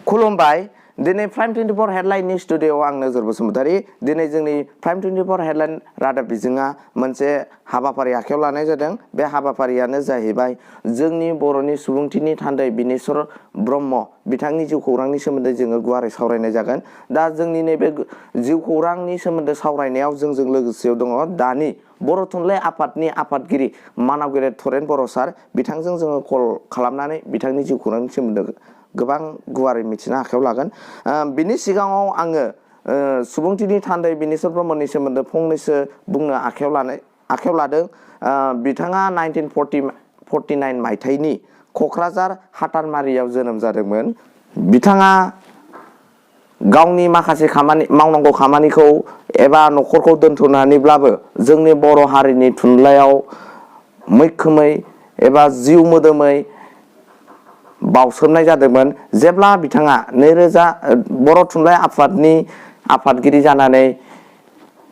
खुलुमबाय दिनै प्राइम 24 हेडलाइननि स्टुडिय'आव आं नोजोर बसुमतारी दिनै जोंनि प्राइम 24 हेडलाइन रादाब बिजोङा मोनसे हाबाफारि आखायाव लानाय जादों बे हाबाफारियानो जाहैबाय जोंनि बर'नि सुबुंथिनि थान्दै बिनेश्वर ब्रह्म बिथांनि जिउ खौरांनि सोमोन्दै जोङो गुवारै सावरायनाय जागोन दा जोंनि नैबे जिउ खौरांनि सोमोन्दै सावरायनायाव जोंजों लोगोसेयाव दङ दानि बर' थुनलाइ आफादनि आफादगिरि मानाव गेदेर थरेन बर' सार बिथांजों जोङो कल खालामनानै बिथांनि जिउ खौरांनि सोमोन्दै गोबां गुवारै मिथिनो आखायाव लागोन बिनि सिगाङाव आङो सुबुंथिनि थान्दै बिनेश्वर ब्रह्मनि सोमोन्दै फंनैसो बुंनो आखायाव लादों बिथाङा 1949 मायथाइनि क'क्राझार हाटारमारियाव जोनोम जादोंमोन बिथाङा गावनि माखासे मावनांगौ खामानिखौ एबा न'खरखौ दोनथ'नानैब्लाबो जोंनि बर' हारिनि थुनलाइयाव मैखोमै एबा जिउ मोदोमै बावसोमनाय जादोंमोन जेब्ला बिथाङा बर' थुनलाइ आफादनि आफादगिरि जानानै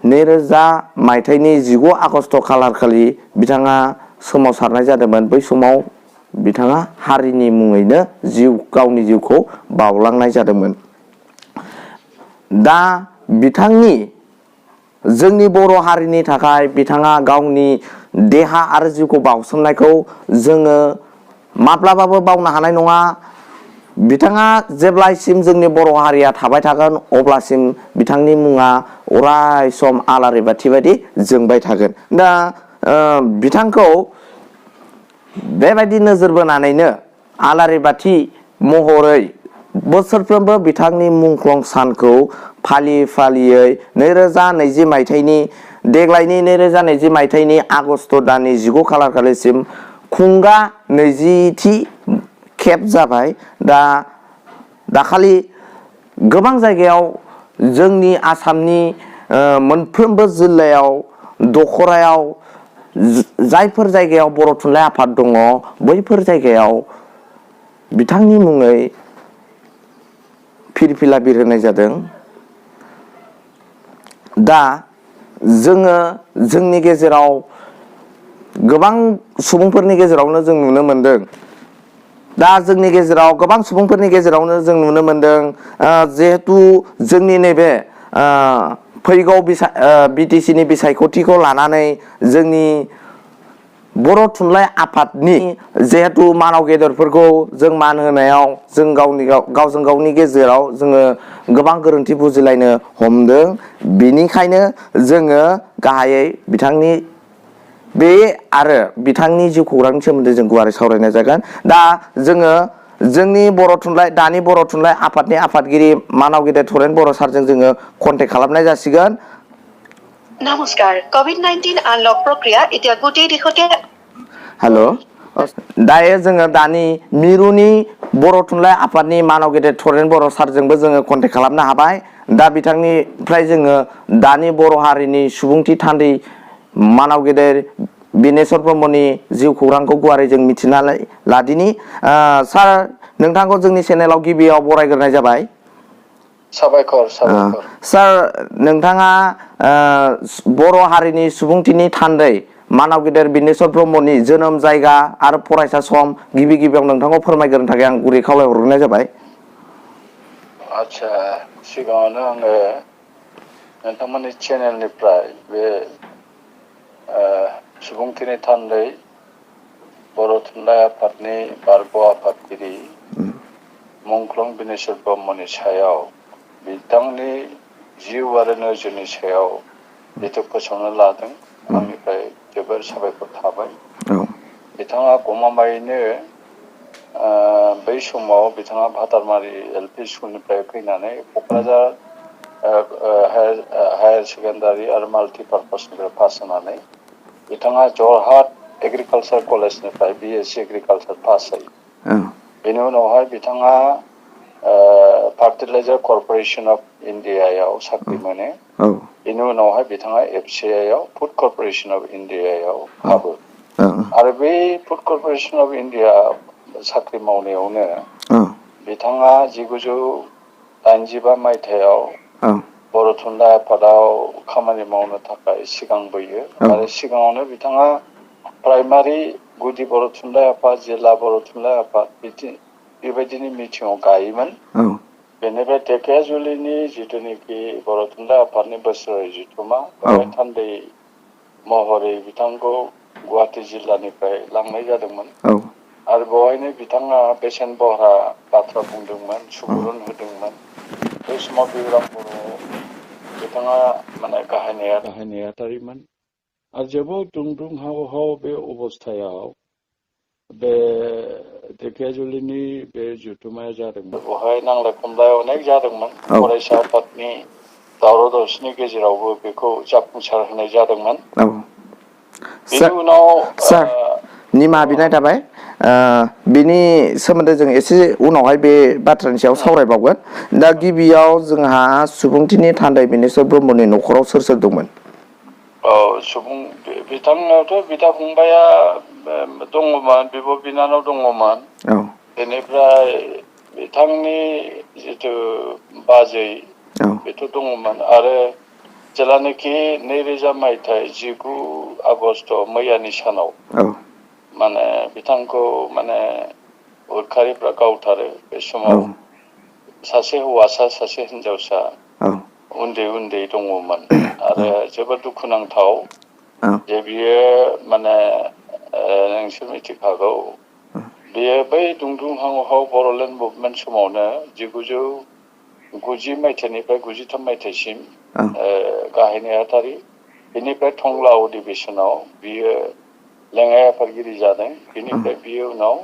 2000 मायथाइनि 19 आगस्ट खालारखालि बिथाङा सोमावसारनाय जादोंमोन बै समाव बिथाङा हारिनि मुङैनो गावनि जिउखौ बावलांनाय जादोंमोन दा बिथांनि जोंनि बर' हारिनि थाखाय बिथाङा गावनि देहा आरो जिउखौ बावसोमनायखौ जोङो माब्लाबाबो बावनो हानाय नङा बिथाङा जेब्लासिम जोंनि बर' हारिया थाबाय थागोन अब्लासिम बिथांनि मुङा अराय सम आलारि बाथि बायदि जोंबाय थागोन दा बिथांखौ बेबायदि नोजोर बोनानैनो आलारि बाथि महरै बोसोरफ्रोमबो बिथांनि मुंख्लं सानखौ फालियै 2020 मायथाइनि देग्लायनि 2020 मायथाइनि आगस्ट दाननि 19 खालारखालिसिम खुंगा 20थि खेब जाबाय दा दाखालि गोबां जायगायाव जोंनि आसामनि मोनफ्रोमबो जिल्लायाव दखरायाव जायफोर जायगायाव बर' थुनलाइ आफाद दङ बैफोर जायगायाव बिथांनि मुङै फिरफिला बिरहोनाय जादों दा जोङो जोंनि गेजेराव गोबां सुबुंफोरनि गेजेरावनो जों नुनो मोनदों दा जोंनि गेजेराव गोबां सुबुंफोरनि गेजेरावनो जों नुनो मोनदों जिहेथु जोंनि नैबे फैगौ बिटिसिनि बिसायख'थिखौ लानानै जोंनि बर' थुनलाइ आफादनि जिहेथु मानाव गेदेरफोरखौ जों मान होनायाव जों गावजों गावनि गेजेराव जोङो गोबां गोरोन्थि बुजिलायनो हमदों बिनिखायनो जोङो गाहायै बिथांनि आरो बिथांनि जिउ खौरांनि सोमोन्दै जों गुवारै सावरायनाय जागोन दा जोङो जोंनि दानि बर' थुनलाइ आफादनि आफादगिरि मानाव गेदेर थरेन बर' सारजों जोङो कन्टेक्ट खालामनाय जासिगोन नमस्कार कोविड-19 आनलक प्रक्रिया এতিয়া গোটেই দিশতে हेल' दायो जोङो दानि मिरुनि बर' थुनलाइ आफादनि मानाव गेदेर थरेन बर' सारजोंबो जोङो कन्टेक्ट खालामनो हाबाय दा बिथांनिफ्राय जोङो दानि बर' हारिनि सुबुंथि थान्दै मानाव गेदेर बिनेश्वर ब्रह्मनि जिउ खौरांखौ गुवारै जों मिथिनानै लादिनि सार नोंथांखौ जोंनि चेनेलाव गिबियाव बरायग्रोनाय जाबाय साबायखर सार नोंथाङा बर' हारिनि सुबुंथिनि थान्दै मानाव गेदेर बिनेश्वर ब्रह्मनि जोनोम जायगा आरो फरायसा सम गिबियाव नोंथांखौ फोरमायग्रोनो थाखाय आं गुरै खावलायहरग्रोनाय जाबाय आच्छा सिगाङावनो आङो नोंथांमोननि चेनेलनिफ्राय बे सुबुंथिनि थान्दै बर' थुनलाइ आफादनि बारग' आफादगिरि मुंख्लं बिनेश्वर ब्रह्मनि सायाव बिथांनि जिउ आरो नोजोरनि सायाव जिथु फोसावनो लादों आंनिफ्राय जोबोर साबायखर थाबाय बिथाङा गमामायैनो बै समाव बिथाङा भातारमारि एलपि स्कुलनिफ्राय फैनानै क'क्राझार हायार सेकेन्डारि आरो माल्टिपार्पासनिफ्राय पास जानानै बिथाङा जरहाट एग्रिकालसार कलेजनिफ्राय BSc एग्रिकालसार पास जायो बेनि उनावहाय बिथाङा फार्टिलाइजार कर्प'रेसन अफ इन्डियायाव साख्रि मोनो बेनि उनावहाय बिथाङा FCI आव फुड कर्प'रेसन अफ इन्डियायाव हाबो आरो बे फुड कर्प'रेसन अफ इन्डिया साख्रि मावनायावनो बिथाङा 1985 मायथाइयाव बर' थुनलाइ आफादाव खामानि मावनो थाखाय सिगांबोयो आरो सिगाङावनो बिथाङा प्राइमारि गुदि बर' थुनलाइ आफाद जिल्ला बर' थुनलाइ आफाद बेबायदिनि मिथिङाव गायोमोन बेनिफ्राय धेकियाजुलिनि जिथुनिखि बर' थुनलाइ आफादनि बोसोरारि जथुमा बेवहाय थान्दै महरै बिथांखौ गुवाहाटि जिल्लानिफ्राय लांनाय जादोंमोन आरो बेवहायनो बिथाङा बेसेन बह्रा बाथ्रा बुंदोंमोन सुबुरुन होदोंमोन बै समाव बिग्राम बर' बिथाङा माने गाहाय नेहाथारिमोन आरो जोबोद दुं हाव हाव बे अबस्थायाव बे धेकियाजुलिनि बे जथुमाया जादोंमोन बेवहाय नांलाय खमलाय अनेक जादोंमोन फरायसा आफादनि दावराव दावसिनि गेजेरावबो बेखौ जाफुंसार होनाय जादोंमोन बेनि उनाव सार निमाहा बिनाय थाबाय बिनि सोमोन्दै जों एसे उनावहाय बे बाथ्रानि सायाव सावरायबावगोन दा गिबियाव जोंहा सुबुंथिनि थान्दै बेनेश्वर ब्रह्मनि न'खराव सोर सोर दंमोन बिथांनावथ' बिदा फंबाया दङमोन बिब' बिनानाव दङमोन बेनिफ्राय बिथांनि जिथु बाजै बेथ' दङमोन आरो जेलानाखि 2000 मायथाइ 19 आगस्ट मैयानि सानाव माने बिथांखौ माने उदखारिफ्रा गावथारो बे समाव सासे हौवासा सासे हिनजावसा उन्दै उन्दै दङमोन आरो जोबोद दुखुनांथाव जे बियो माने नोंसोर मिथिखागौ बेयो बै दुंहाव बर'लेण्ड मुभमेन्ट समावनो 1990 मायथाइनिफ्राय 93 मायथाइसिम गाहाय नेहाथारि बेनिफ्राय टंला अधिवेशनाव बियो लेङाइ आफादगिरि जादों बेनिफ्राय बियो उनाव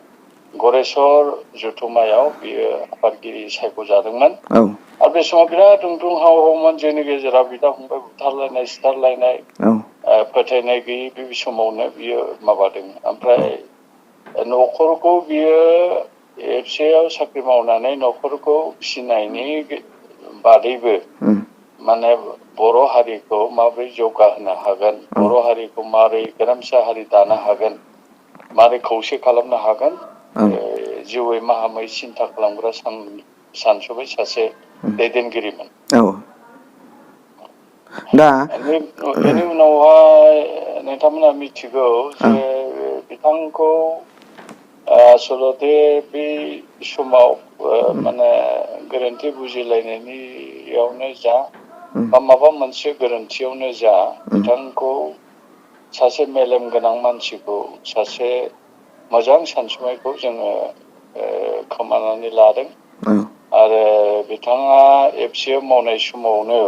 गरेस्वर जथुमायाव बियो आफादगिरि सायख'जादोंमोन आरो बे समाव बिराद दुंहावमोन जोंनि गेजेराव बिदा फंबाय बुथारलायनाय सिथारलायनाय फोथायनाय गैयै बे समावनो बियो माबादों ओमफ्राय न'खरखौ बियो एफसिआइआव साख्रि मावनानै न'खरखौ फिसिनायनि बादैबो माने बर' हारिखौ माबोरै जौगाहोनो हागोन बर' हारिखौ माबोरै गेरेमसा हारि दानो हागोन माबोरै खौसे खालामनो हागोन जिउयै माहामै सिन्था खालामग्रा सानसुबै सासे दैदेनगिरिमोन दा बेनि उनावहाय नोंथांमोना मिथिगौ जे बिथांखौ आसलते बे समाव माने गोरोन्थि बुजिलायनायनियावनो जा बा माबा मोनसे गोरोन्थियावनो जा बिथांखौ सासे मेलेम गोनां मानसिखौ सासे मोजां सानसुमैखौ जोङो खोमानानै लादों आरो बिथाङा एफसिआइआव मावनाय समावनो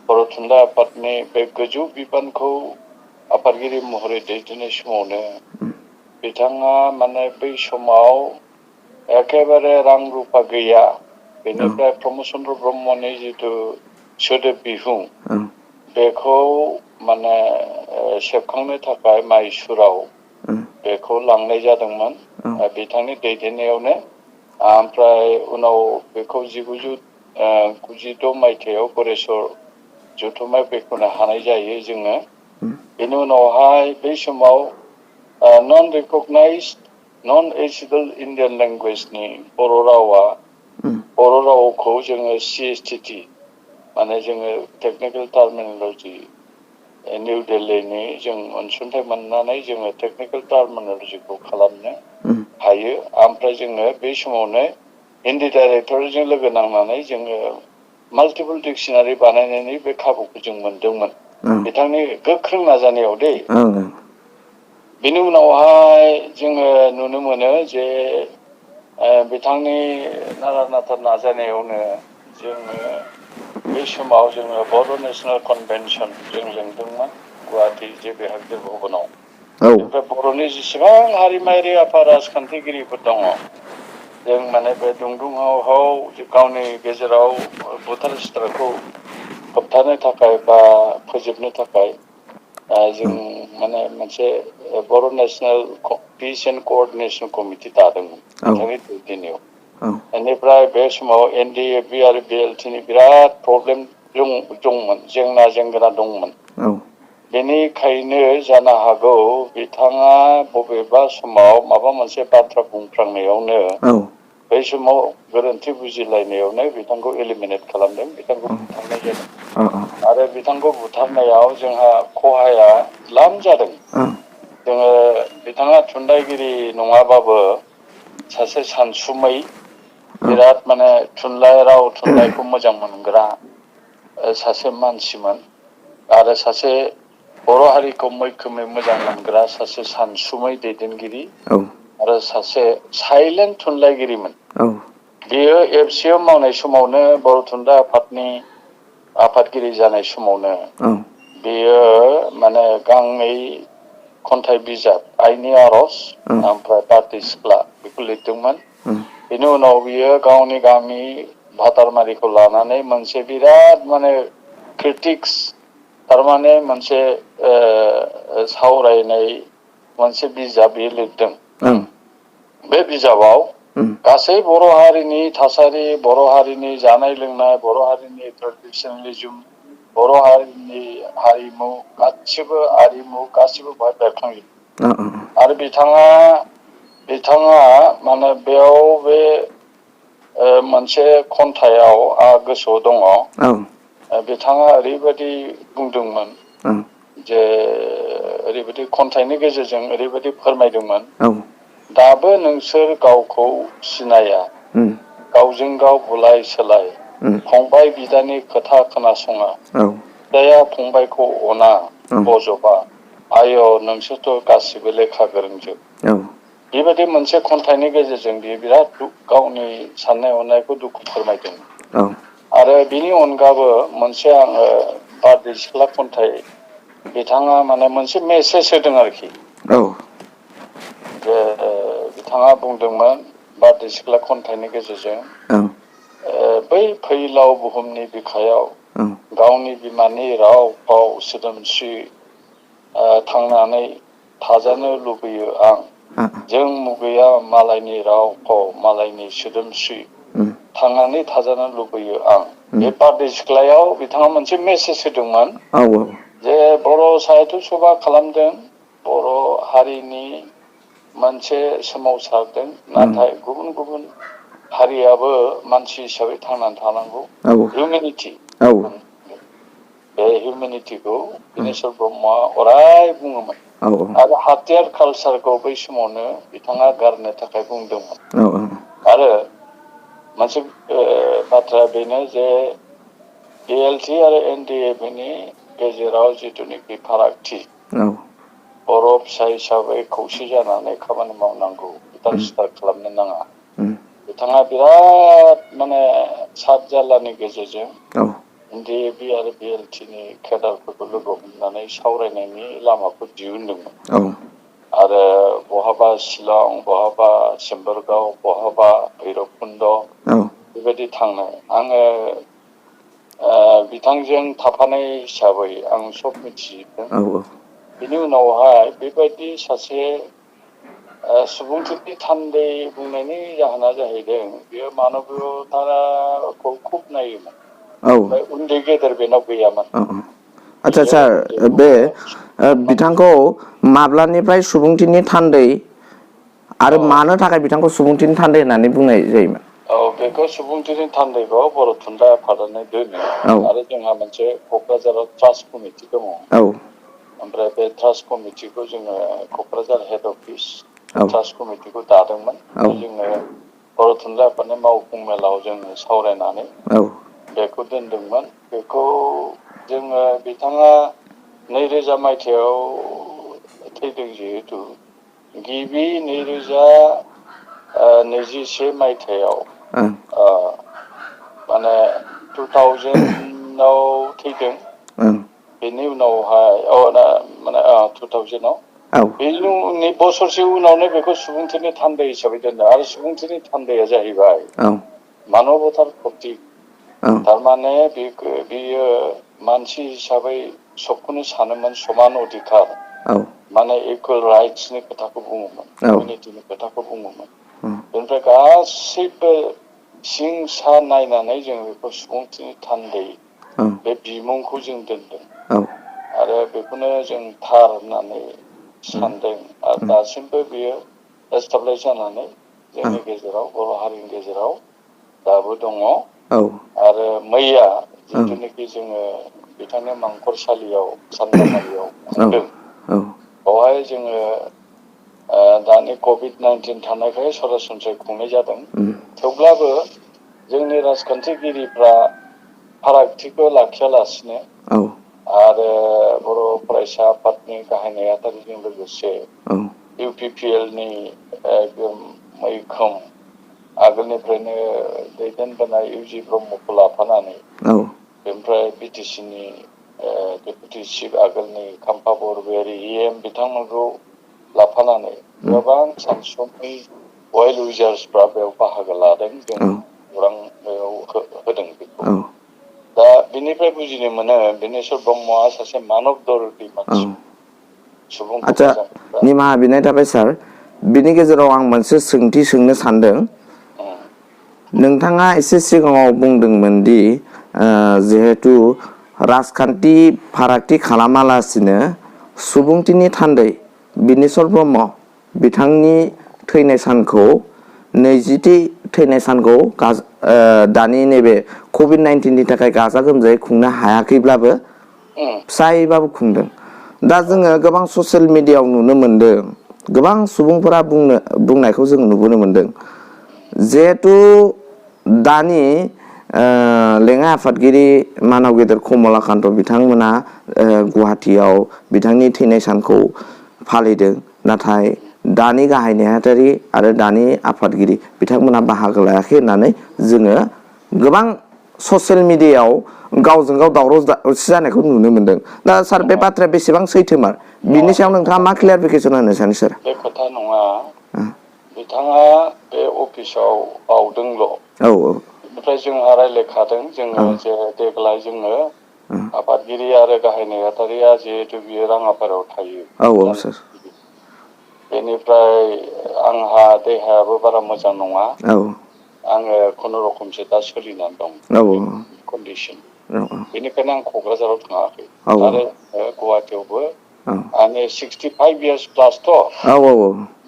बर' थुनलाइ आफादनि बे गोजौ बिबानखौ आफादगिरि महरै दैदेननाय समावनो बिथाङा माने बै समाव एखेबारे रां रुफा गैया बेनिफ्राय प्रमद चन्द्र ब्रह्मनि जिथु सोदोब बिहुं बेखौ माने सेबखांनो थाखाय माइसुराव बेखौ लांनाय जादोंमोन बिथांनि दैदेननायावनो ओमफ्राय उनाव बेखौ 1996 मायथाइयाव गरेस्वर जथुमायाव बेखेवनो हानाय जायो जोङो बेनि उनावहाय बै समाव नन रिकगनाइज्ड नन एसिबल इन्डियान लेंगुवेजनि बर' रावखौ जोङो CSTT माने जोङो टेक्निकेल टार्मिनलजि निउ दिल्लीनि जों अनसुंथाइ मोननानै जोङो टेक्निकेल टार्मिनलजिखौ खालामनो हायो ओमफ्राय जोङो बे समावनो हिन्दी डाइरेक्टरजों लोगो नांनानै जोङो माल्टिपल डिक्सनारि बानायनायनि बे खाबुखौ जों मोनदोंमोन बिथांनि गोख्रों नाजानायाव दै बेनि उनावहाय जोङो नुनो मोनो जे बिथांनि नारा नाथा नाजानायावनो जोङो बे समाव जोङो बर' नेशनेल कनभेनसन जों लिंदोंमोन गुवाहाटि JB हागदिर भबनाव ओमफ्राय बर'नि जेसेबां हारिमायारि आफाद राजखान्थिगिरिफोर दङ जों माने बे दुंहाव गावनि गेजेराव बुथार सुथारखौ होबथानो थाखाय बा फोजोबनो थाखाय जों माने मोनसे Boro' national peace and coordination committee दादोंमोन बिथांनि दैदेननायाव बेनिफ्राय बे समाव NDFB आरो BLTनि बिराद प्रब्लेम दंमोन जेंना जेंगोना दंमोन बेनिखायनो जानो हागौ बिथाङा बबेबा समाव माबा मोनसे बाथ्रा बुंफ्रांनायावनो बै समाव गोरोन्थि बुजिलायनायावनो बिथांखौ एलिमिनेट खालामदों बिथांखौ बुथारनाय जादों आरो बिथांखौ बुथारनायाव जोंहा खहाया द्लाम जादों जोङो बिथाङा थुनलाइगिरि नङाबाबो सासे सानसुमै बिराद माने राव थुनलाइखौ मोजां मोनग्रा सासे मानसिमोन आरो सासे बर' हारिखौ मैखोमै मोजां मोनग्रा सासे सानसुमै दैदेनगिरि आरो सासे साइलेन्ट थुनलाइगिरिमोन। बेयो एफसिआव मावनाय समावनो बर' थुनलाइ आफादनि आफादगिरि जानाय समावनो बेयो माने गांनै खन्थाइ बिजाब आइनि आर'ज ओमफ्राय बारदै सिख्ला बेखौ लिरदोंमोन। बेनि उनाव बियो गावनि गामि भातारमारिखौ लानानै मोनसे बिराद माने क्रिटिक्स थारमाने मोनसे सावरायनाय मोनसे बिजाब बियो लिरदों। बे बिजाबाव गासै बर' हारिनि थासारि, बर' हारिनि जानाय लोंनाय, बर' हारिनि ट्रेडिसनेलिज्म, बर' हारिनि हारिमु गासिबो बेवहाय बेरखांजोबो। आरो बिथाङा माने बेयाव बे मोनसे खन्थाइयाव गोसोआव दङ। बिथाङा ओरैबायदि बुंदोंमोन जे ओरैबायदि खन्थाइनि गेजेरजों ओरैबायदि फोरमायदोंमोन। दाबो नोंसोर गावखौ सिनाया, गावजों गाव बुलाय सोलाय, फंबाय बिदानि खोथा खोनासङा, बिदाया फंबायखौ अना बजबा, आय' नोंसोरथ' गासिबो लेखा गोरोंजोब। बेबायदि मोनसे खन्थाइनि गेजेरजों बियो बिराद गावनि साननाय हनायखौ दुखु फोरमायदों। आरो बिनि अनगाबो मोनसे आङो बारदै सिख्ला खन्थाइ बिथाङा माने मोनसे मेसेज होदों आरोखि। जे बिथाङा बुंदोंमोन बारदै सिख्ला खन्थाइनि गेजेरजों बै फैलाव बुहुमनि बिखायाव गावनि बिमानि राव फाव सोदोमस्रि थांनानै थाजानो लुबैयो आं। जों मुगैया मालायनि राव फाव, मालायनि सोदोमस्रि, थांनानै थाजानो लुबैयो आं। बे बारदै सिख्लायाव बिथाङा मोनसे मेसेज होदोंमोन जे बर' साहित्य सभा खालामदों, बर' हारिनि मोनसे सोमावसारदों, नाथाय गुबुन गुबुन हारियाबो मानसि हिसाबै थांनानै थानांगौ। हिउमेनिटि, बे हिउमेनिटिखौ बिनेश्वर ब्रह्मआ अराय बुङोमोन। आरो हाथियार कालसारखौ बै समावनो बिथाङा गारनो थाखाय बुंदोंमोन। आरो मोनसे बाथ्राया बेनो जे बिएलटि आरो एनडिएफबि गेजेराव जिथुनिखि फारागथि, बर' फिसा हिसाबै खौसे जानानै खामानि मावनांगौ, उदार सुदार खालामनो नाङा। बिथाङा बिराद माने सात जारलानि गेजेरजों एनडिएफबि आरो बिएलटिनि केडारफोरखौ लोगो हमनानै सावरायनायनि लामाखौ दिहुनदोंमोन। आरो बहाबा शिलं, बहाबा सिम्बोरगाव, बहाबा भैरबकुन्द बेबायदि थांनाय। आङो बिथांजों थाफानाय हिसाबै आं सब मिथिजोबदों। बिनि उनावहाय बेबायदि सासे सुबुंथिनि थान्दै बुंनायनि जाहोना जाहैदों बेयो मानबीयताखौ खुब नायोमोन। ओमफ्राय उन्दै गेदेर बेनाव गैयामोन। आচ্ছা सार, बे बिथांखौ माब्लानिफ्राय सुबुंथिनि थान्दै आरो मानो थाखाय बिथांखौ सुबुंथिनि थान्दै होननानै बुंनाय जायोमोन? बेखौ सुबुंथिनि थान्दैखौ बर' थुनलाइ आफादानो दोनो। आरो जोंहा मोनसे क'क्राझाराव ट्रास्ट कमिटि दङ। ओमफ्राय बे ट्रास्ट कमिटिखौ जोङो क'क्राझार हेड अफिस ट्रास्ट कमिटिखौ दादोंमोन। जोङो बर' थुनलाइ आफादनि मावफुं मेलाव जोङो सावरायनानै बेखौ दोनदोंमोन। बेखौ जोङो बिथाङा 2000 मायथाइयाव थैदों जिहेतु, गिबि 2021 मायथाइयाव माने 2000आव थैदों। बेनि उनावहाय 2000आव बेनि उननि बोसोरसे उनावनो बेखौ सुबुंथिनि थान्दै हिसाबै दोनदों। आरो सुबुंथिनि थान्दैया जाहैबाय मानबतार प्रतीक। थारमाने बियो मानसि हिसाबै सबखौनो सानोमोन, समान अधिकार, माने इकुवेल राइट्सनि खोथाखौ बुङोमोन, हिउमेनिटिनि खोथाखौ बुङोमोन। बेनिफ्राय गासैबो सिं सा नायनानै जों बेखौ सुबुंथिनि थान्दै बे बिमुंखौ जों दोनदों। आरो बेखौनो जों थार होननानै सानदों। आरो दासिमबो बेयो एस्टाब्लिश जानानै जोंनि गेजेराव, बर' हारिनि गेजेराव दाबो दङ। आरो मैया जिथुनिखि जोङो बिथांनि मांखरसालियाव सानजामारियाव खुंदों, बेवहाय जोङो दानि COVID-19 थानायखाय सरासनस्रायै खुंनाय जादों। थेवब्लाबो जोंनि राजखान्थिगिरिफ्रा फारागथिखौ लाखियालासिनो आरो बर' फरायसा आफादनि गाहाय नेहाथारिजों लोगोसे UPPLनि एकदम मैखोम आगोलनिफ्रायनो दैदेनबोनाय UG ब्रह्मखौ लाफानानै बेनिफ्राय BTCनि डेपुटि चिफ आगोलनि खाम्फा बरगयारी EM बिथांमोनखौ लाफानानै गोबां सानसुमैनि अइल उइजार्सफ्रा बेयाव बाहागो लादों। जों खौरां बेयाव होदों बेखौ। दा बिनिफ्राय बुजिनो मोनो बिनेश्वर ब्रह्मआ सासे मानब दरदी मानसि। सुबुंखौ आच्छा मोजां मोनग्रा। निमाहा बिनाय थाबाय सार, बिनि गेजेराव आं मोनसे सोंथि सोंनो सानदों। नोंथाङा एसे सिगाङाव बुंदोंमोन दि जिहेतु राजखान्थि फारागथि खालामालासिनो सुबुंथिनि थान्दै बिनेश्वर ब्रह्म बिथांनि थैनाय सानखौ 20थि थैनाय सानखौ दानि नैबे COVID-19नि थाखाय गाजा गोमजायै खुंनो हायाखैब्लाबो फिसायैबाबो खुंदों। दा जोङो गोबां ससियेल मिडियायाव नुनो मोनदों, गोबां सुबुंफोरा बुंनायखौ जों नुबोनो मोनदों। जिहेतु दानि लेङाइ आफादगिरि मानाव गेदेर कमलाकान्त बिथांमोना गुवाहाटियाव बिथांनि थैनाय सानखौ फालिदों। नाथाय दानि गाहाय नेहाथारि आरो दानि आफादगिरि बिथांमोना बाहागो लायाखै होननानै जोङो गोबां ससियेल मिडियायाव गावजों गाव दावराव दावसि जानायखौ नुनो मोनदों। दा सार बे बाथ्राया बेसेबां सैथोमार? बिनि सायाव नोंथाङा मा क्लियारिफिकेसन होनो सानो सार? बे खोथा नङा। बिथाङा बे अफिसाव बावदोंल'। बेनिफ्राय जोंहा रायज्लायखादों जोङो जे देग्लाय जोङो आफादगिरि आरो गाहाय नेहाथारिया जिहेतु बियो राङापारायाव थायो। सार। बेनिफ्राय आंहा देहायाबो बारा मोजां नङा। आङो खुनुरुखुमसो दा सोलिनानै दं कन्डिसन। बेनिखायनो आं क'क्राझाराव थाङाखै आरो गुवाहाटियावबो आङो 65 इयार्स प्लासथ'।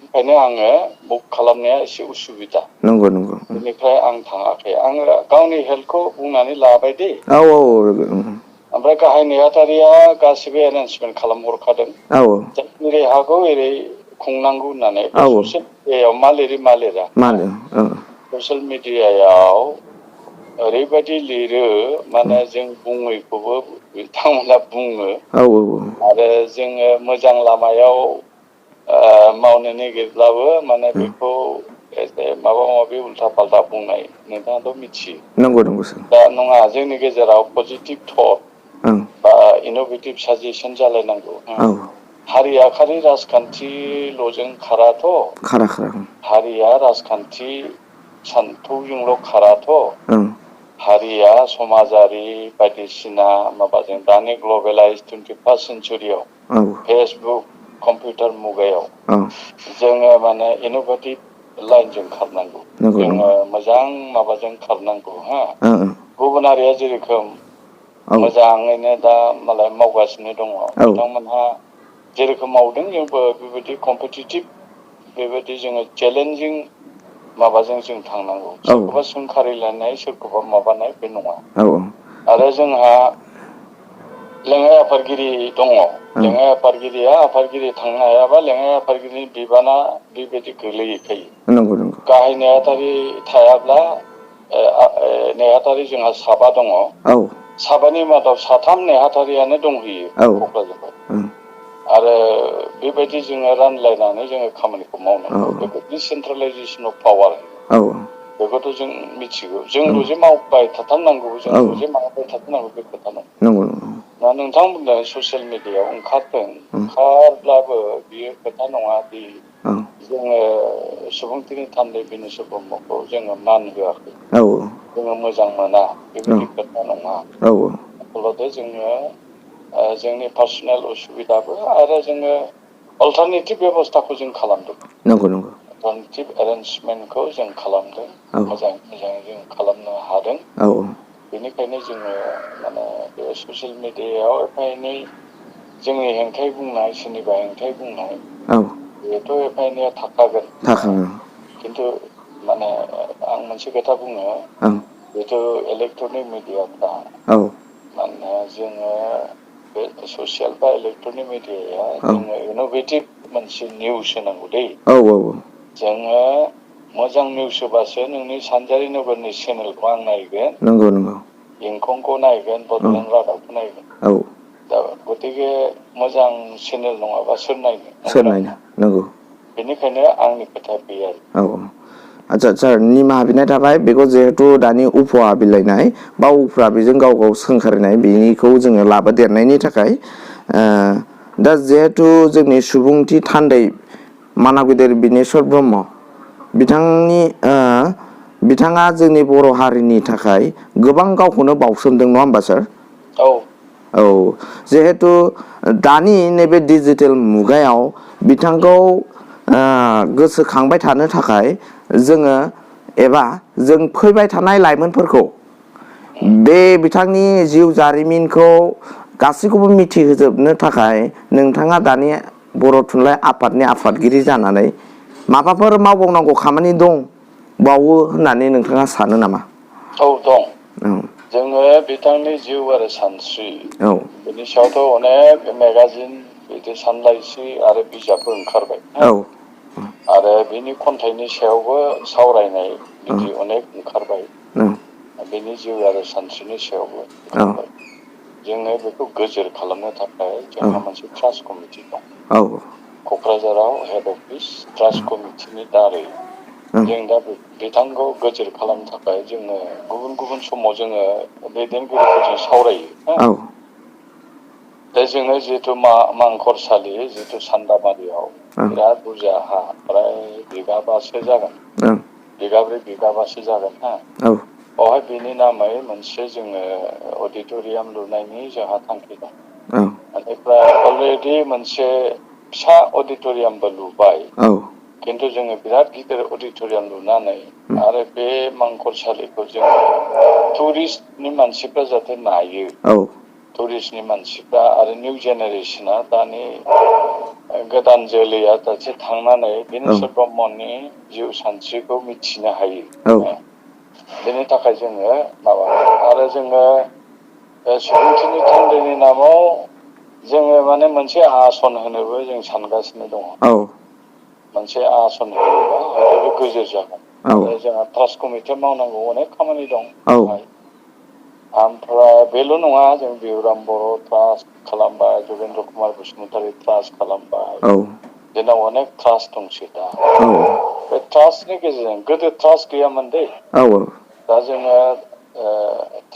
ओंखायनो आङो बुक खालामनाया एसे उसुबिदा। नंगौ नंगौ। बेनिफ्राय आं थाङाखै। आङो गावनि हेल्थखौ बुंनानै लाबाय दे। ओमफ्राय गाहाय नेहाथारिया गासिबो एरेन्जमेन्ट खालामहरखादों। जेरै हागौ एरै खुंनांगौ होननानै। बे ससियेल मिडियायाव मा लिरो मा लिरा। ससियेल मिडियायाव ओरैबायदि लिरो माने जों बुङैखौबो बिथांमोना बुङो। आरो जोङो मोजां लामायाव मावनो नागिरब्लाबो माने बेखौ एसे माबा माबि उल्था फाल्था बुंनाय नोंथाङाथ' मिथियो। नंगौ नंगौ सार। दा नङा, जोंनि गेजेराव पजिटिभ थट बा इन'भेटिभ साजेसन जालायनांगौ। हारिया खालि राजखान्थिल'जों खाराथ'। हारिया राजखान्थि सान्थौजोंल' खाराथ'। हारिया समाजारि बायदिसिना माबाजों दानि ग्लबेलाइज 21st सेन्सुरियाव फेसबुक कम्पिउटार मुगायाव जोङो माने इन'भेटिभ लाइनजों खारनांगौ। जोङो मोजां माबाजों खारनांगौ। गुबुन हारिया जेरोखोम मोजाङैनो दा मालाय मावगासिनो दङ। बिथांमोनहा जेरोखोम मावदों जोंबो बेबायदि कम्पिटिटिभ बेबायदि जोङो चेलेन्जिं माबाजों जों थांनांगौ। सोरखौबा सोंखारिलायनाय सोरखौबा माबानाय बे नङा। आरो जोंहा लेङाइ आफादगिरि दङ। लेङाइ आफादगिरिया आफादगिरि थांनो हायाबा लेङाइ आफादगिरिनि बिबाना बेबायदि गोलैहैखायो। गाहाय नेहाथारि थायाब्ला नेहाथारि जोंहा साबा दङ। साबानि मादाव साथाम नेहाथारियानो दंहैयो क'क्राझाराव। आरो बेबायदि जोङो रानलायनानै जोङो खामानिखौ मावनांगौ। बेखौ डिसेन्ट्रेलाइजेसन अफ पावार होनो। बेखौथ' जों मिथिगौ। जोंल' जे मावबाय थाथारनांगौ, जोंल' जे माबाबाय थाथारनांगौ बे खोथा नङा। दा नोंथां बुंदों ससियेल मिडियायाव ओंखारदों। ओंखारब्लाबो बियो खोथा नङा दि जोङो सुबुंथिनि थान्दै बिनेश्वर ब्रह्मखौ जोङो मान होआखै। जोङो मोजां मोना बेबायदि खोथा नङा। आसलथे जोङो जोंनि पार्सनेल उसुबिदाबो आरो जोङो अल्टारनेटिभ बेब'स्थाखौ जों खालामदों। अल्टारनेटिभ एरेन्जमेन्टखौ जों खालामदों। मोजाङै मोजाङै जों खालामनो हादों। बेनिखायनो जोङो माने बे ससियेल मिडियायाव एफा एनै जोंनि हेंथायै बुंनाय, सोरनिबा हेंथायै बुंनाय बेथ' एफा एनैया थाखागोन। खिन्थु माने आं मोनसे खोथा बुङो। जिथु इलेक्ट्रनिक मिडियाफ्रा माने जोङो बे ससियेल बा इलेक्ट्रनिक मिडियाया जोङो इनोभेटिभ मोनसे निउस होनांगौ दै जोङो मोजां निउस होबासो नोंनि सानजारि नोगोरनि चेनेलखौ आं नायगोन नंगौ नंगौ इंखंखौ नायगोन बड'लेण्ड रादाबखौ नायगोन दा गतिके मोजां चेनेल नङाबा सोर नायनो नंगौ बेनिखायनो आंनि खोथाया बे आरो आচ্ছা सार निमाहा बिनाय थाबाय बेखौ जिहेतु दानि उफुवा बिलाइनाय बा उफ्रा बेजों गाव गाव सोंखारिनाय बेनिखौ जोङो लाबोदेरनायनि थाखाय दा जिहेतु जोंनि सुबुंथि थान्दै मानागुदेर बिनेश्वर ब्रह्म बिथाङा जोंनि बर' हारिनि थाखाय गोबां गावखौनो बावसोमदों नङा होमबा सार जिहेतु दानि नैबे डिजिटेल मुगायाव बिथांखौ गोसोखांबाय थानो थाखाय जोङो एबा जों फैबाय थानाय लाइमोनफोरखौ बे बिथांनि जिउ जारिमिनखौ गासैखौबो मिथिहोजोबनो थाखाय नोंथाङा दानि बर' थुनलाइ आफादनि आफादगिरि जानानै माबाफोर मावबावनांगौ खामानि दंबावो होननानै नोंथाङा सानो नामा? दं जोङो बिथांनि जिउ आरो सानस्रि बिनि सायावथ' अनेक मेगाजिन बिदि सानलाइसि आरो बिजाबबो ओंखारबाय आरो बिनि खन्थाइनि सायावबो सावरायनाय बिदि अनेक ओंखारबाय बेनि जिउ आरो सानस्रिनि सायावबो ओंखारबाय जोङो बेखौ गोजोर खालामनो थाखाय जोंहा मोनसे ट्रास्ट कमिटि दं क'क्राझाराव हेड अफिस ट्रास्ट कमिटिनि दारै जों दा बिथांखौ गोजोर खालामनो थाखाय जोङो गुबुन गुबुन समाव जोङो दैदेनगिरिफोरजों सावरायो दा जोङो जिहेतु मांखरसालि जिहेतु सान्दामारियाव बिराद बुरजा हा प्राय बिगाबासो जागोन बिगाब्रै बिगाबासो जागोन बेवहाय बेनि नामै मोनसे जोङो अडिट'रियाम लुनायनि जोंहा थांखि दं बेनिफ्राय अलरेडि मोनसे फिसा अडिट'रियामबो लुबाय खिन्थु जोङो बिराद गिदिर अडिट'रियाम लुनानै आरो बे मांखरसालिखौ जोङो टुरिस्टनि मानसिफ्रा जाहाथे नायो टुरिस्टनि मानसिफ्रा आरो निउ जेनेरेसना दानि गोदान जोलैया दासो थांनानै बिनेश्वर ब्रह्मनि जिउ सानस्रिखौ मिथिनो हायो बेनि थाखाय जोङो आरो जोङो सुबुंथिनि थान्दैनि नामाव जोङो माने मोनसे आसन होनोबो जों सानगासिनो दङ मोनसे आसन होयोबा हयथ' बे गोजोर जागोन आरो जोंहा ट्रास्ट कमिटियाव मावनांगौ अनेक खामानि दं ओमफ्राय बेल' नङा जों बिउराम बर' ट्रास्ट खालामबाय जुगेन्द्र कुमार बसुमतारी ट्रास्ट खालामबाय जोंनाव अनेक ट्रास्ट दंसै दा बे ट्रास्टनि गेजेरजों गोदो ट्रास्ट गैयामोन दै दा जोङो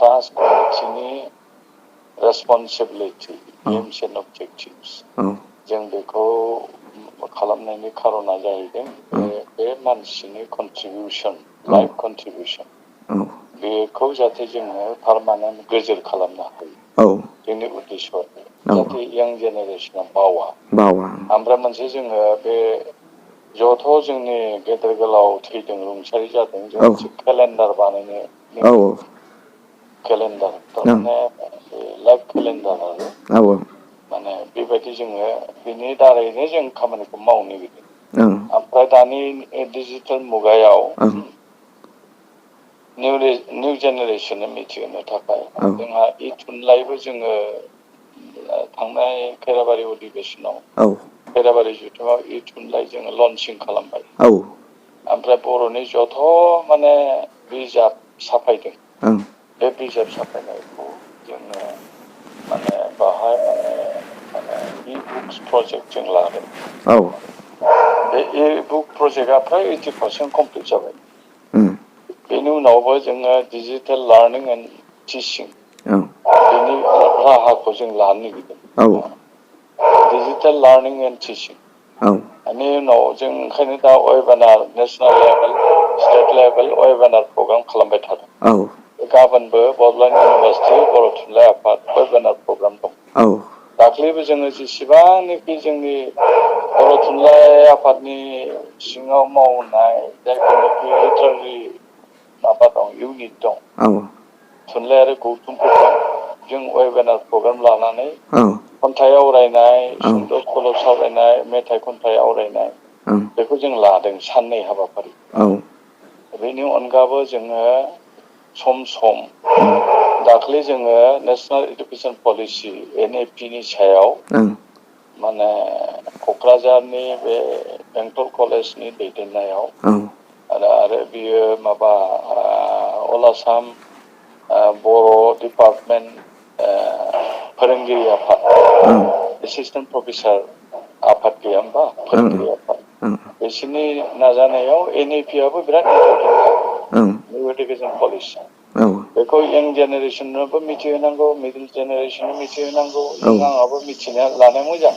ट्रास्ट कमिटिनि रेसपन्सिबिलिटि एइम्स एन्ड अबजेक्टिभ्स जों बेखौ खालामनायनि खारना जाहैदों बे मानसिनि कन्ट्रिबिउसन लाइफ कन्ट्रिबिउसन बेखौ जाहाथे जोङो पारमानेन्ट गोजोर खालामनो हायो जोंनि उद्देश्य जाहाथे यां जेनेरेसना बावा ओमफ्राय मोनसे जोङो बे जथ' जोंनि गेदेर गोलाव थैदों रुंसारि जादों जों मोनसे केलेन्डार बानायनो केलेन्डार थारमाने लाइफ केलेन्डार आरो माने बेबायदि जोङो बिनि दारैनो जों खामानिखौ मावनो नागिरदों ओमफ्राय दानि डिजिटेल मुगायाव निउ जेनेरेसननो मिथिहोनो थाखाय जोंहा थुनलाइबो जोङो थांनाय खैराबारि अधिबेशनाव खैराबारि जुथुमाव थुनलाइ जोङो लन्चिं खालामबाय ओमफ्राय बर'नि जथ' माने बिजाब साफायदों बे बिजाब साफायनायखौ जोङो माने बाहाय माने इ बुक्स प्रजेक्ट जों लादों बे इ बुक प्रजेक्टआ फ्राय 80% कमप्लिट जाबाय बेनि उनावबो जोङो डिजिटेल लार्निं एन्ड टिचिं बेनि राहाखौ जों लानो नागिरदों डिजिटेल लार्निं एन्ड टिचिं बेनि उनाव जों ओंखायनो दा webinar national level state level webinar programme खालामबाय थादों गाबोनबो बड'लेण्ड इउनिभारसिटि बर' थुनलाइ आफाद वेबिनार प्रग्राम दं दाख्लैबो जोङो जेसेबांनाखि जोंनि बर' थुनलाइ आफादनि सिङाव मावनाय जायखौनाखि लिटारेरि माबा दं इउनिट दं थुनलाइयारि गौथुमफोर दं जों वेबिनार प्रग्राम लानानै खन्थाइ आवरायनाय सुंद' सल' सावरायनाय मेथाइ खन्थाइ आवरायनाय बेखौ जों लादों साननै हाबाफारि बेनि अनगाबो जोङो सम सम दाख्लै जोङो नेशनेल एडुकेशन पलिसि NEP नि सायाव माने क'क्राझारनि बे बेंटल कलेजनि दैदेननायाव आरो बियो माबा अल आसाम बर' डिपार्टमेन्ट फोरोंगिरि आफाद एसिस्टेन्ट प्रफेसार आफाद गैया होमबा फोरोंगिरि आफाद बिसोरनि नाजानायाव NEP आबो बिराद इम्परटेन्ट निउ एडुकेशन पलिसि बेखौ यंग जेनेरेसननोबो मिथिहोनांगौ मिडिल जेनेरेसननो मिथिहोनांगौ जों आंहाबो मिथिना लानो मोजां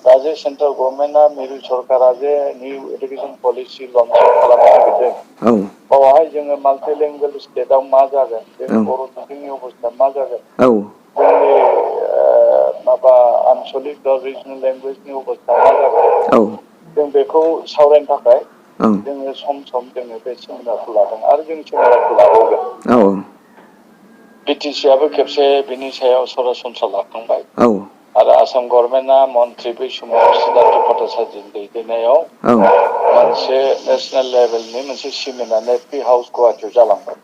दा जे सेन्ट्रेल गभर्नमेन्टआ मिरु सरकारा जे निउ एडुकेशन पलिसि लन्च खालामनो नागिरदों बावहाय जोङो माल्टि लेंगुवेज स्टेटआव मा जागोन जोंनि बर' बिजोंनि अबस्था मा जागोन जोंनि माबा आनसलिक बा रिजनेल लेंगुवेजनि अबस्था मा जागोन जों बेखौ सावरायनो थाखाय जोङो सम सम जोङो बे सेमिनारखौ लादों आरो जों सेमिनारखौ लाबावगोन BTC आबो खेबसे बिनि सायाव सरासनस्रा लाखांबाय आरो आसाम गभर्नमेन्टआ मन्त्रि बै समाव सिद्धार्थ भट्टाचार्यनि दैदेननायाव मोनसे नेसनेल लेभेलनि मोनसे सेमिनार नेपि हाउस गुवाहाटियाव जालांबाय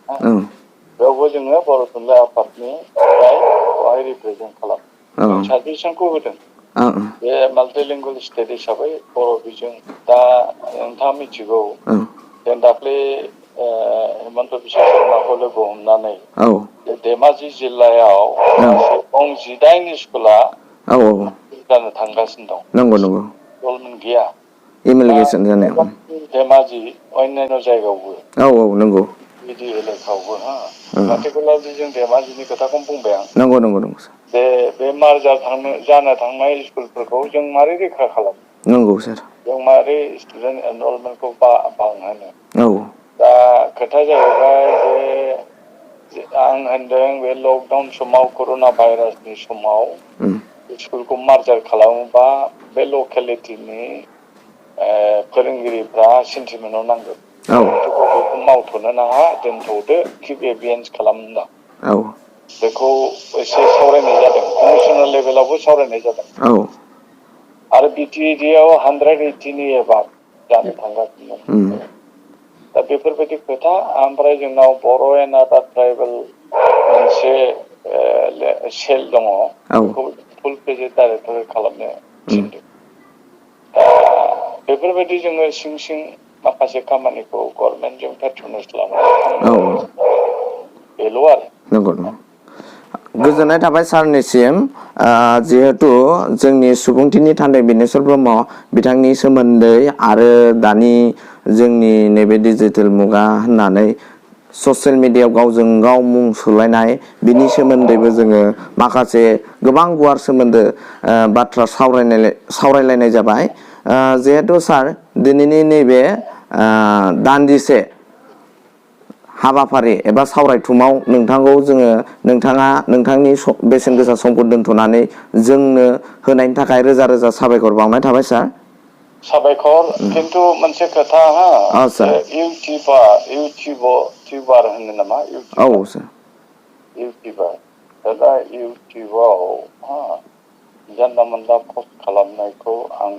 बेयावबो जोङो बर' थुनलाइ आफादनिफ्राय बेवहाय रिप्रेजेन्ट खालामो जों साजेसनखौ होदों बे माल्टिलिंगुवेल स्टेट हिसाबै बर' बिजों दा नोंथाङा मिथिगौ जों दाख्लै हेमन्त बिश्व शर्माखौ लोगो हमनानै धेमाजि जिल्लायाव गं 18 स्कुला जानो थांगासिनो दं नंगौ नंगौ गभर्नमेन्ट गैया इमप्लिकेसन जानायाव धेमाजि अन्यान्य जायगायावबो नंगौ बिदि एलेकायावबो पार्टिकुलारलि जों धेमाजिनि खोथाखौनो बुंबाय आं नंगौ नंगौ नंगौ बे मार्जार जानो थांनाय स्कुलफोरखौ जों मारै रैखा खालामो नंगौ सार जों मारै स्टुडेन्ट एनरलमेन्टखौ बांहोनो औ दा खोथाया जाहैबाय जे आं होनदों बे लकडाउन समाव कर'ना भाइरासनि समाव स्कुलखौ मार्जार खालामोबा बे लकेलिटिनि फोरोंगिरिफ्रा सेन्टिमेन्टआव नांगोन बेखौ मावथ'नो नाङा दोनथ'दो किप एभियेन्स खालामनो बेखौ एसे सावरायनाय जादों कमिसनार लेभेलावबो सावरायनाय जादों आरो BTED आव 180नि एबाब जानो थांगासिनो दं दा बेफोरबायदि खोथा ओमफ्राय जोंनाव बर' एन्ड आदार ट्राइबेल मोनसे सेल दङ बेखौ फुल पेजेड डाइरेक्टर खालामनो थिनदों दा बेफोरबायदि जोङो सिं सिं माखासे खामानिखौ गभर्नमेन्टजों पेट्रनाइज खालामनानै बेल' आरो नंगौ गोजोननाय थाबाय सारनिसिम जिहेतु जोंनि सुबुंथिनि थान्दै बिनेश्वर ब्रह्म बिथांनि सोमोन्दै आरो दानि जोंनि नैबे डिजिटेल मुगा होननानै ससियेल मिडियायाव गावजों गाव मुं सुलायनाय बिनि सोमोन्दैबो जोङो माखासे गोबां गुवार सोमोन्दो बाथ्रा सावरायलायनाय जाबाय जिहेतु सार दिनैनि नैबे दान्दिसे हाबाफारि एबा सावरायथुमाव नोंथांखौ जोङो नोंथाङा नोंथांनि बेसेन गोसा समखौ दोनथ'नानै जोंनो होनायनि थाखाय रोजा रोजा साबायखर बावनाय थाबाय सार साबायखर खिन्थु मोनसे खोथा इउटिउबार होनो नामा इउटिउबार दा इउटिउबाव जानला मोनला पस्ट खालामनायखौ आं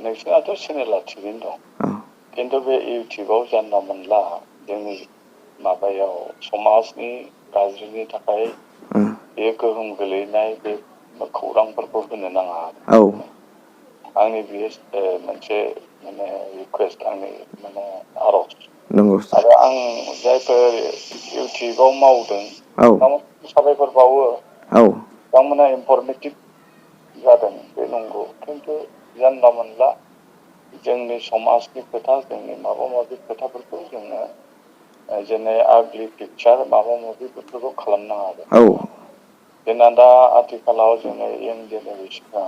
नोंसिनाथ' चेनेला थिगैनो दं खिन्थु बे इउटिउबाव जानला मोनला जोंनि माबायाव समाजनि गाज्रिनि थाखाय बे गोहोम गोलैनाय बे खौरांफोरखौ होनो नाङा आंनि बेयो मोनसे माने रिकुवेस्ट आंनि माने आरज आरो आं जायफोर इउटिउबाव मावदों साबायखर बावो बिथांमोना इनफरमेटिभ जादों बे नंगौ खिन्थु जानला मोनला जोंनि समाजनि खोथा जोंनि माबा माबि खोथाफोरखौ जोङो जेने आगलि पिकचार माबा माबि बेफोरखौ खालामनाङा आरो जोंना दा आथिखालाव जोङो यंग जेनेरेसना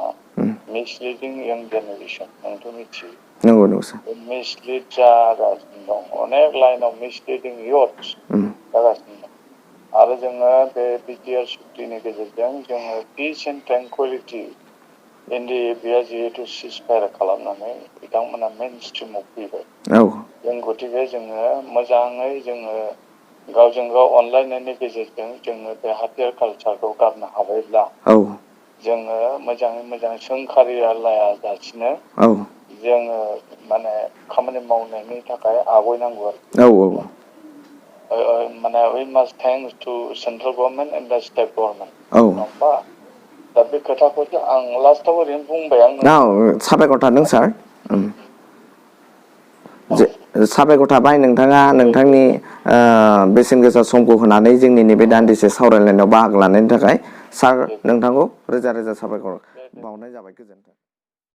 मिसलिडिं यंग जेनेरेसन नोंथ' मिथियो नंगौ नंगौ सार मिसलिड जागासिनो दं अनेक लाइनाव मिसलिडिं इयथ्स जागासिनो दं आरो जोङो बे बिटिआर सुक्तिनि गेजेरजों जोङो पिस एन्ड ट्रेंकुइलिटि इन्डिया जिहेतु सिजफायार खालामनानै बिथांमोना मेन स्ट्रिमाव फैबाय जों गतिके जोङो मोजाङै जोङो गावजों गाव अनलायनायनि गेजेरजों जोङो बे हाथियार कालचारखौ गारनो हाबायब्ला जोङो मोजाङै मोजां सोंखारिया लायाजासिनो जोङो माने खामानि मावनायनि थाखाय आवगायनांगौ आरो माने we must thanks to central government and the state government. औ नङा दा बे खोथाखौसो आं लास्टाव ओरैनो बुंबाय आं साबायखर थादों सार साबायखर थाबाय नोंथाङा नोंथांनि बेसेन गोसा समखौ होनानै जोंनि नैबे दान्दिसे सावरायलायनायाव बाहागो लानायनि थाखाय सार नोंथांखौ रोजा रोजा साबायखर बावनाय जाबाय गोजोन्थों